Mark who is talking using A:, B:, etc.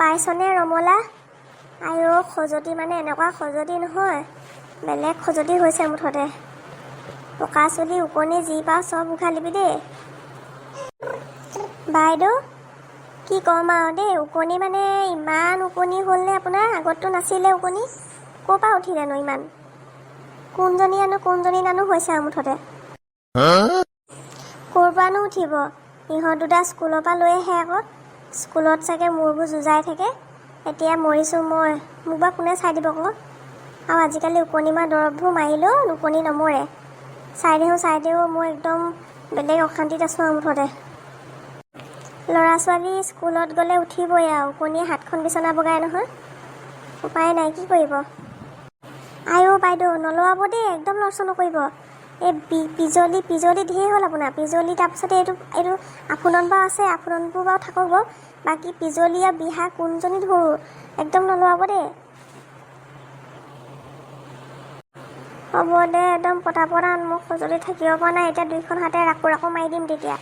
A: পাইছনে ৰমলা? আইঅ খজতি মানে এনেকুৱা খজতি নহয়, বেলেগ খজতি হৈছে মুঠতে। পকা চুলি ওকণি যি পাওঁ চব উঘালিবি দেই। বাইদেউ কি ক'ম আৰু দেই, ওকণি মানে ইমান ওকণি হ'লনে আপোনাৰ? আগততো নাছিলে ওকণি, ক'ৰ পৰা উঠিলেনো ইমান? কোনজনী নানো হৈছে আৰু মুঠতে। ক'ৰ পৰানো উঠিব? ইহঁত দুটা স্কুলৰ পৰা লৈ আহে আকৌ, স্কুলত চাগে মূৰবোৰ যুঁজাই থাকে। এতিয়া মৰিছোঁ মই, মোক বা কোনে চাই দিব আকৌ। আৰু আজিকালি ওকণি মৰা দৰৱবোৰ মাৰিলেও ওকণি নমৰে। চাই দিওঁ মই একদম বেলেগ অশান্তিত আছোঁ আৰু মুঠতে। ল'ৰা ছোৱালী স্কুলত গ'লে উঠিবই আৰু, ওকণিয়ে হাতখন বিচনা বগাই নহয়, উপায় নাই, কি কৰিব। আইঅ বাইদেউ নলৱাব দেই, একদম লৰচৰ নকৰিব। এই পিজলি ধেৰ হ'ল আপোনাৰ, পিজলি তাৰপিছতে এইটো আফুনন বাৰু আছে, আফুননবোৰ বাৰু থাকক বাৰু, বাকী পিজলি আৰু বিহা কোনজনী ধৰোঁ, একদম নলৱাব দেই। হ'ব দে, একদম পতাপত আন, মোক খজুলি থাকিব পৰা নাই এতিয়া, দুইখন হাতে ৰাকো মাৰি দিম তেতিয়া।